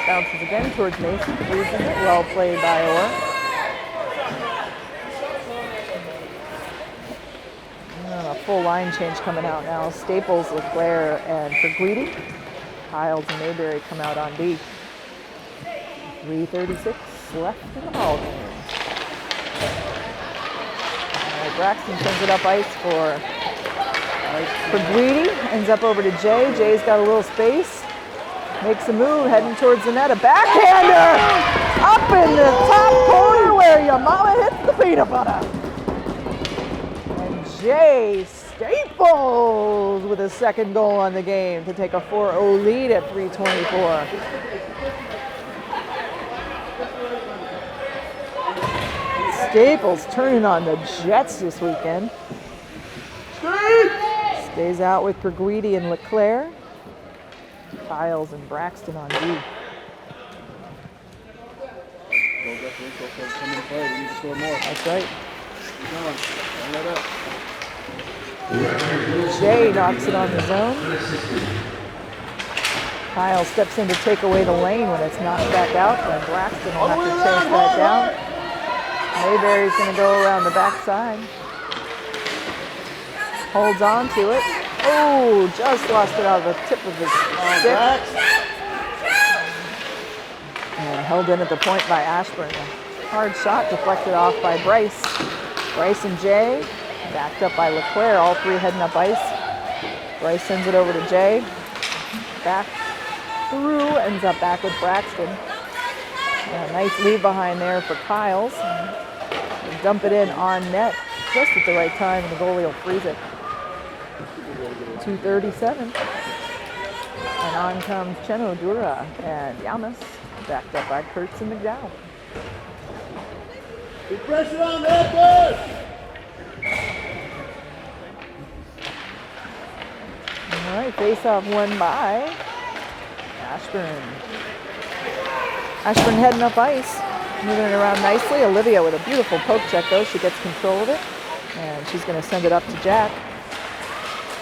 Bounces again towards Mason. Loses it. Well played by Orr. A full line change coming out now. Staples, LeClaire, and Perguidi. Kyles and Mayberry come out on D. 3:36 left in the ball game. Braxton sends it up ice for Perguidi. Ends up over to Jay. Jay's got a little space. Makes a move, heading towards the net. A backhander! Up in the top corner where your mama hits the peanut butter. Jay Staples with his second goal on the game to take a 4-0 lead at 3:24. Staples turning on the Jets this weekend. Stays out with Perguidi and LeClaire. Kyles and Braxton on D. Rink will come in play. We need to score more. That's right. Keep going. Don't let up. Jay knocks it on the zone. Kyle steps in to take away the lane when it's knocked back out. Then Braxton will have to chase that down. Mayberry's going to go around the backside. Holds on to it. Oh, just lost it out of the tip of his stick. And held in at the point by Ashburn. A hard shot deflected off by Bryce. Bryce and Jay backed up by LeClaire, all three heading up ice. Bryce sends it over to Jay. Back through, ends up back with Braxton. A nice lead behind there for Kyles. They dump it in on net just at the right time, and the goalie will freeze it. 2:37. And on comes Cheno Dura and Yamas, backed up by Kurtz and McDowell. Good pressure on Raptors! All right, face-off won by Ashburn. Ashburn heading up ice, moving it around nicely. Olivia with a beautiful poke check, though. She gets control of it, and she's going to send it up to Jack.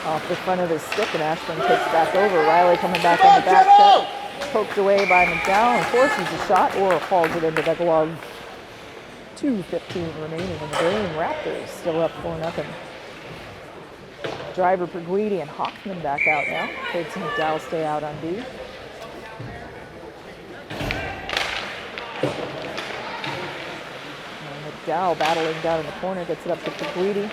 Off the front of his stick, and Ashburn takes back over. Riley coming back on the back check. Poked away by McDowell and forces the shot, or falls it into the glove. 2:15 remaining in the game. Raptors still up 4-0. Driver Peewee and Hoffman back out now. Kurtz and McDowell stay out on D. McDowell battling down in the corner, gets it up to Peewee.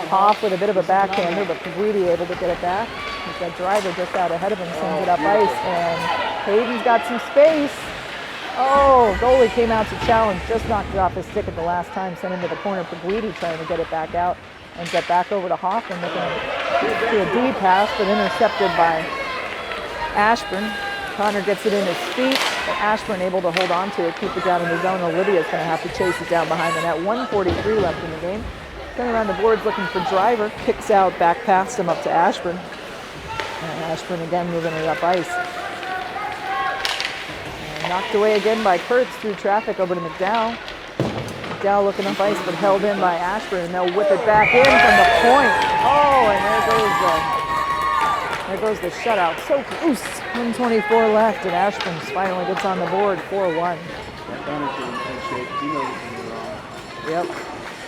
Hoff with a bit of a backhander, but Peewee able to get it back. He's got Driver just out ahead of him, sends it up ice, and Hayden's got some space. Oh, goalie came out to challenge, just knocked it off his stick at the last time, sent him to the corner. Peewee trying to get it back out, and get back over to Hoffman, looking to do a D pass, but intercepted by Ashburn. Connor gets it in his feet, but Ashburn able to hold on to it, keep it down in the zone. Olivia's going to have to chase it down behind the net. 1:43 left in the game. Turning around the boards looking for Driver. Kicks out, back past him up to Ashburn. And Ashburn again moving it up ice. And knocked away again by Kurtz through traffic over to McDowell. McDowell looking up ice, but held in by Ashburn, and they'll whip it back in from the point. Oh, and there goes the shutout. So close. 1:24 left, and Ashburn finally gets on the board, 4-1. That banner's getting in good shape. He knows it's going wrong. Yep.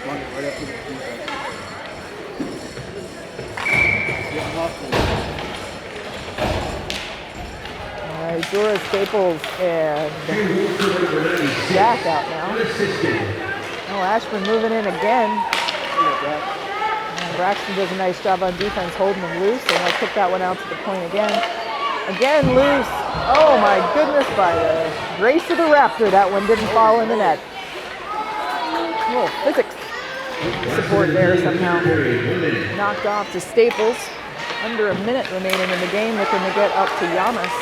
Run it right up to the defense. Getting Hoffman. All right, Dora Staples and Jack out now. Oh, Ashburn moving in again. And Braxton does a nice job on defense, holding them loose, and they'll kick that one out to the point again. Again loose. Oh my goodness, by the grace of the Raptor, that one didn't fall in the net. A little physics support there somehow. Knocked off to Staples. Under a minute remaining in the game, looking to get up to Yamas.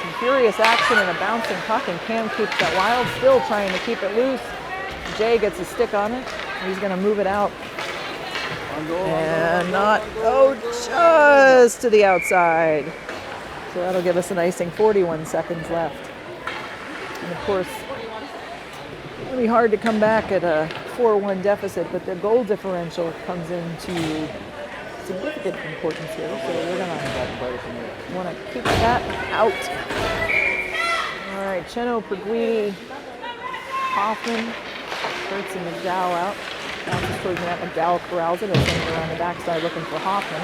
Some furious action and a bouncing puck, and Cam keeps that wild, still trying to keep it loose. Jay gets a stick on it. He's going to move it out. And not, oh, just to the outside. So that'll give us an icing, 41 seconds left. And of course, it'll be hard to come back at a 4-1 deficit, but the goal differential comes into significant importance here. So we're gonna want to keep that out. All right, Cheno, Peewee, Hoffman, Kurtz and McDowell out. Bounces towards the net. McDowell corrals it, and sends it around the backside looking for Hoffman.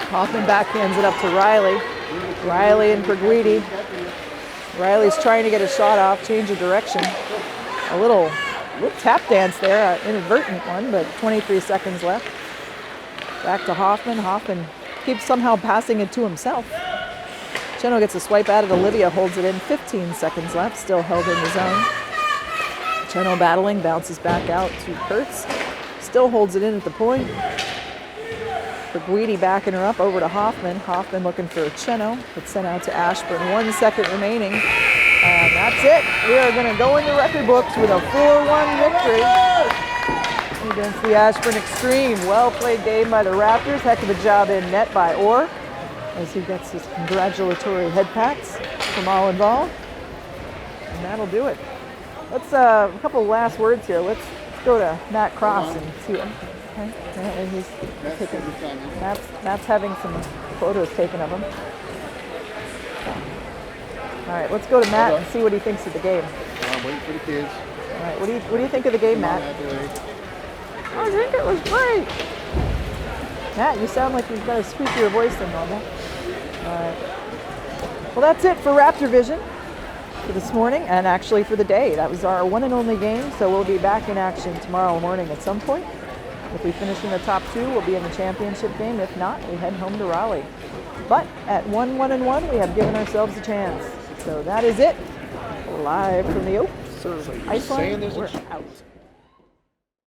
Hoffman backhands it up to Riley. Riley and Peewee. Riley's trying to get a shot off, change of direction. A little tap dance there, an inadvertent one, but 23 seconds left. Back to Hoffman. Hoffman keeps somehow passing it to himself. Cheno gets a swipe at it. Olivia holds it in. 15 seconds left, still held in the zone. Cheno battling, bounces back out to Kurtz. Still holds it in at the point. Peewee backing her up over to Hoffman. Hoffman looking for Cheno. It's sent out to Ashburn. 1 second remaining. And that's it. We are going to go in the record books with a 4-1 victory against the Ashburn Xtreme. Well played game by the Raptors. Heck of a job in net by Orr as he gets his congratulatory head pats from all involved. And that'll do it. let's a couple last words here. Let's go to Matt Cross and see what. Okay. And he's taking. Matt's having some photos taken of him. All right, let's go to Matt and see what he thinks of the game. I'm waiting for the kids. All right, what do you think of the game, Matt? I think it was great. Matt, you sound like you've got a squeakier voice than normal. All right. Well, that's it for Raptor Vision for this morning, and actually for the day. That was our one and only game, so we'll be back in action tomorrow morning at some point. If we finish in the top 2, we'll be in the championship game. If not, we head home to Raleigh. But at 1-1-1, we have given ourselves a chance. So that is it. Live from the Oaks or Iceland, we're out.